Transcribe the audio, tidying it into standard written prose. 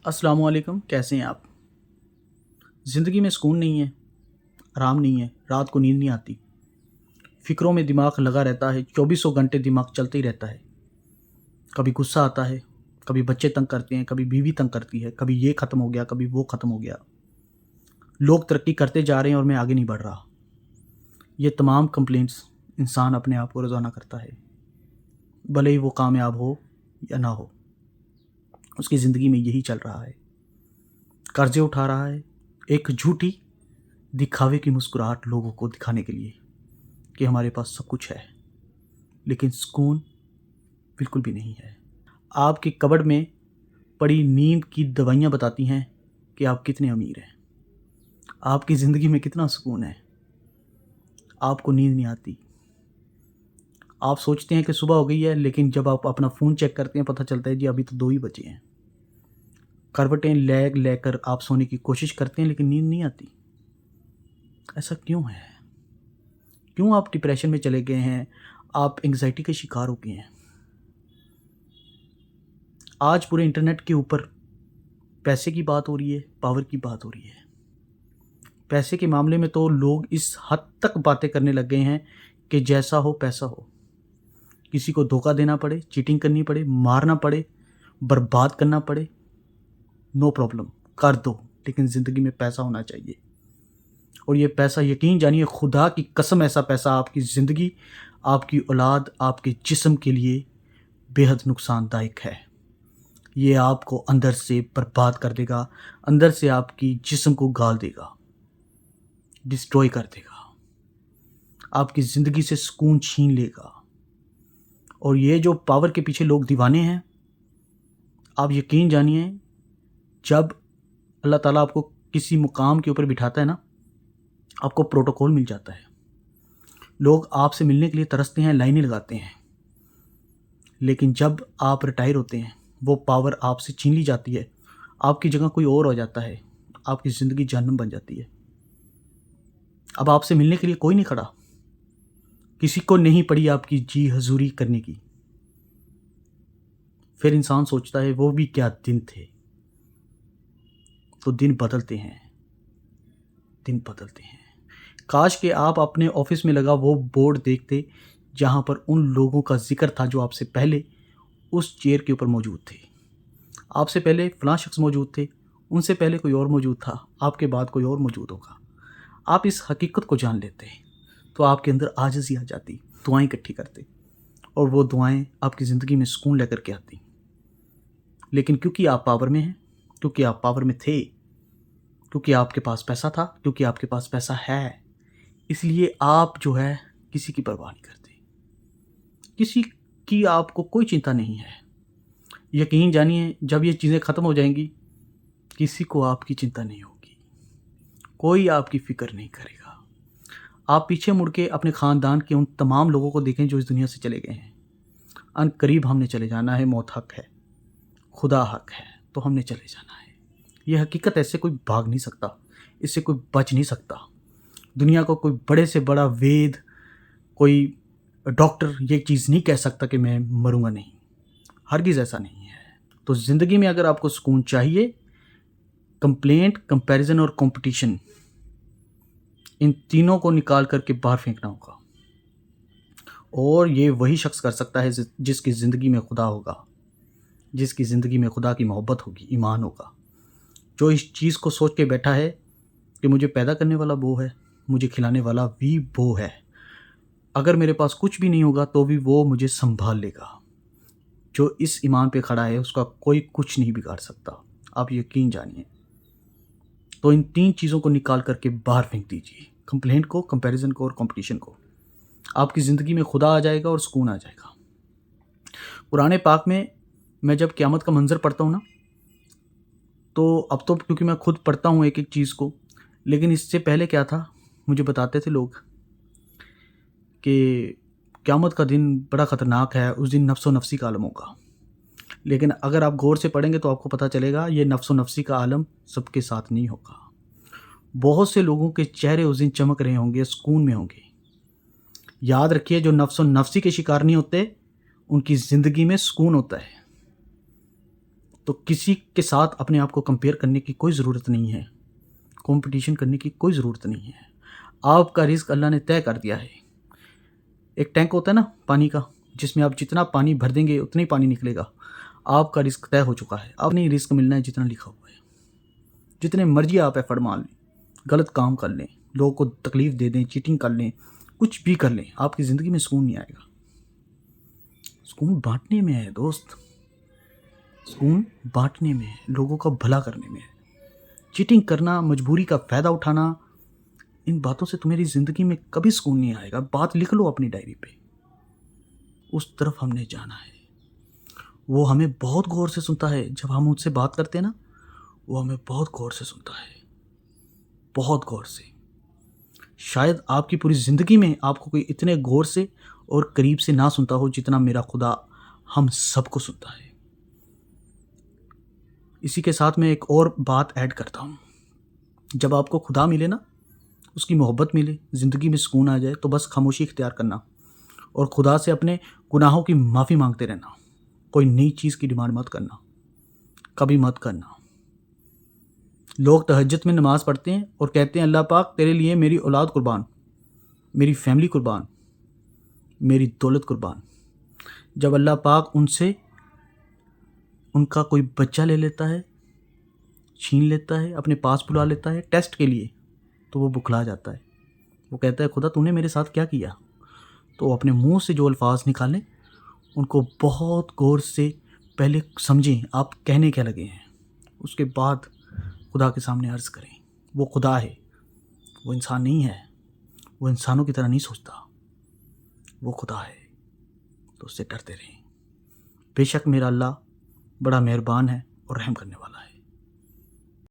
अस्सलामुअलैकुम, कैसे हैं आप? ज़िंदगी में सुकून नहीं है, आराम नहीं है, रात को नींद नहीं आती, फ़िक्रों में दिमाग लगा रहता है, चौबीसों घंटे दिमाग चलते ही रहता है। कभी गुस्सा आता है, कभी बच्चे तंग करते हैं, कभी बीवी तंग करती है, कभी ये ख़त्म हो गया, कभी वो ख़त्म हो गया। लोग तरक्की करते जा रहे हैं और मैं आगे नहीं बढ़ रहा। ये तमाम कंप्लेंट्स इंसान अपने आप को रोज़ाना करता है, भले ही वो कामयाब हो या ना हो, उसकी ज़िंदगी में यही चल रहा है। कर्ज़े उठा रहा है, एक झूठी दिखावे की मुस्कुराहट लोगों को दिखाने के लिए कि हमारे पास सब कुछ है, लेकिन सुकून बिल्कुल भी नहीं है। आपकी कबर्ड में पड़ी नींद की दवाइयाँ बताती हैं कि आप कितने अमीर हैं, आपकी ज़िंदगी में कितना सुकून है। आपको नींद नहीं आती, आप सोचते हैं कि सुबह हो गई है, लेकिन जब आप अपना फ़ोन चेक करते हैं पता चलता है जी अभी तो 2 ही बजे हैं। करवटें लेकर आप सोने की कोशिश करते हैं लेकिन नींद नहीं आती। ऐसा क्यों है? क्यों आप डिप्रेशन में चले गए हैं? आप एंग्ज़ायटी के शिकार हो गए हैं? आज पूरे इंटरनेट के ऊपर पैसे की बात हो रही है, पावर की बात हो रही है। पैसे के मामले में तो लोग इस हद तक बातें करने लग गए हैं कि जैसा हो पैसा हो। किसी को धोखा देना पड़े, चीटिंग करनी पड़े, मारना पड़े, बर्बाद करना पड़े, नो प्रॉब्लम, कर दो, लेकिन ज़िंदगी में पैसा होना चाहिए। और ये पैसा यकीन जानिए खुदा की कसम ऐसा पैसा आपकी ज़िंदगी, आपकी औलाद, आपके जिस्म के लिए बेहद नुकसानदायक है। ये आपको अंदर से बर्बाद कर देगा, अंदर से आपकी जिस्म को गाल देगा, डिस्ट्रॉय कर देगा, आपकी ज़िंदगी से सुकून छीन लेगा। और ये जो पावर के पीछे लोग दीवाने हैं, आप यकीन जानिए जब अल्लाह ताला आपको किसी मुकाम के ऊपर बिठाता है ना, आपको प्रोटोकॉल मिल जाता है। लोग आपसे मिलने के लिए तरसते हैं, लाइनें लगाते हैं, लेकिन जब आप रिटायर होते हैं वो पावर आपसे छीन ली जाती है, आपकी जगह कोई और हो जाता है, आपकी ज़िंदगी जहन्नम बन जाती है। अब आपसे मिलने के लिए कोई नहीं खड़ा, किसी को नहीं पड़ी आपकी जी हजूरी करने की। फिर इंसान सोचता है वो भी क्या दिन थे। तो दिन बदलते हैं, दिन बदलते हैं। काश कि आप अपने ऑफिस में लगा वो बोर्ड देखते जहाँ पर उन लोगों का जिक्र था जो आपसे पहले उस चेयर के ऊपर मौजूद थे। आपसे पहले फलां शख्स मौजूद थे, उनसे पहले कोई और मौजूद था, आपके बाद कोई और मौजूद होगा। आप इस हकीकत को जान लेते तो आपके अंदर आजिज़ी आ जाती, दुआएं इकट्ठी करते और वो दुआएं आपकी ज़िंदगी में सुकून लेकर के आती। लेकिन क्योंकि आप पावर में हैं, क्योंकि आप पावर में थे, क्योंकि आपके पास पैसा था, क्योंकि आपके पास पैसा है, इसलिए आप जो है किसी की परवाह नहीं करते, किसी की आपको कोई चिंता नहीं है। यकीन जानिए जब ये चीज़ें ख़त्म हो जाएंगी, किसी को आपकी चिंता नहीं होगी, कोई आपकी फ़िक्र नहीं करेगा। आप पीछे मुड़ के अपने ख़ानदान के उन तमाम लोगों को देखें जो इस दुनिया से चले गए हैं। अनकरीब हमने चले जाना है, मौत हक है, खुदा हक है, तो हमने चले जाना है। ये हकीकत ऐसे कोई भाग नहीं सकता, इससे कोई बच नहीं सकता। दुनिया को कोई बड़े से बड़ा वेद, कोई डॉक्टर ये चीज़ नहीं कह सकता कि मैं मरूंगा नहीं, हरगिज़ ऐसा नहीं है। तो ज़िंदगी में अगर आपको सुकून चाहिए, कंप्लेंट, कंपैरिजन और कंपटीशन, इन तीनों को निकाल करके बाहर फेंकना होगा। और ये वही शख्स कर सकता है जिसकी ज़िंदगी में खुदा होगा, जिसकी ज़िंदगी में खुदा की मोहब्बत होगी, ईमान होगा, जो इस चीज़ को सोच के बैठा है कि मुझे पैदा करने वाला वो है, मुझे खिलाने वाला भी वो है, अगर मेरे पास कुछ भी नहीं होगा तो भी वो मुझे संभाल लेगा। जो इस ईमान पे खड़ा है उसका कोई कुछ नहीं बिगाड़ सकता, आप यकीन जानिए। तो इन तीन चीज़ों को निकाल करके बाहर फेंक दीजिए, कंप्लेंट को, कंपैरिजन को और कंपटीशन को। आपकी ज़िंदगी में खुदा आ जाएगा और सुकून आ जाएगा। कुरान पाक में मैं जब क़यामत का मंज़र पढ़ता हूँ ना, तो अब तो क्योंकि मैं खुद पढ़ता हूँ एक एक चीज़ को, लेकिन इससे पहले क्या था, मुझे बताते थे लोग कि क़यामत का दिन बड़ा ख़तरनाक है, उस दिन नफ्सो नफ्सी का आलम होगा। लेकिन अगर आप गौर से पढ़ेंगे तो आपको पता चलेगा ये नफ्सो नफ्सी का आलम सबके साथ नहीं होगा। बहुत से लोगों के चेहरे उस दिन चमक रहे होंगे, सुकून में होंगे। याद रखिए जो नफ्सो नफ्सी के शिकार नहीं होते उनकी ज़िंदगी में सुकून होता है। तो किसी के साथ अपने आप को कंपेयर करने की कोई ज़रूरत नहीं है, कंपटीशन करने की कोई ज़रूरत नहीं है। आपका रिज़्क अल्लाह ने तय कर दिया है। एक टैंक होता है ना पानी का, जिसमें आप जितना पानी भर देंगे उतना ही पानी निकलेगा। आपका रिज़्क तय हो चुका है, अब नहीं रिज़्क मिलना है जितना लिखा हुआ है। जितने मर्जी आप एफर्ट मार लें, गलत काम कर लें, लोगों को तकलीफ़ दे दें, चीटिंग कर लें, कुछ भी कर लें, आपकी ज़िंदगी में सुकून नहीं आएगा। सुकून बाँटने में है दोस्त, सुकून बाँटने में है, लोगों का भला करने में है। चीटिंग करना, मजबूरी का फ़ायदा उठाना, इन बातों से तुम्हारी ज़िंदगी में कभी सुकून नहीं आएगा। बात लिख लो अपनी डायरी पे। उस तरफ हमने जाना है। वो हमें बहुत गौर से सुनता है। जब हम उससे बात करते हैं ना, वो हमें बहुत गौर से सुनता है, बहुत गौर से। शायद आपकी पूरी ज़िंदगी में आपको कोई इतने गौर से और करीब से ना सुनता हो जितना मेरा खुदा हम सबको सुनता है। इसी के साथ मैं एक और बात ऐड करता हूँ। जब आपको खुदा मिले ना, उसकी मोहब्बत मिले, ज़िंदगी में सुकून आ जाए, तो बस खामोशी इख्तियार करना और खुदा से अपने गुनाहों की माफ़ी मांगते रहना। कोई नई चीज़ की डिमांड मत करना, कभी मत करना। लोग तहज्जुद में नमाज़ पढ़ते हैं और कहते हैं अल्लाह पाक तेरे लिए मेरी औलाद कुर्बान, मेरी फैमिली कुर्बान, मेरी दौलत कुर्बान। जब अल्लाह पाक उनसे उनका कोई बच्चा ले लेता है, छीन लेता है, अपने पास बुला लेता है टेस्ट के लिए, तो वो बुखला जाता है। वो कहता है खुदा तूने मेरे साथ क्या किया? तो वो अपने मुंह से जो अल्फाज निकालें उनको बहुत गौर से पहले समझें आप कहने क्या लगे हैं, उसके बाद खुदा के सामने अर्ज़ करें। वो खुदा है, वो इंसान नहीं है, वो इंसानों की तरह नहीं सोचता, वो खुदा है। तो उससे डरते रहें। बेशक मेरा अल्लाह बड़ा मेहरबान है और रहम करने वाला है।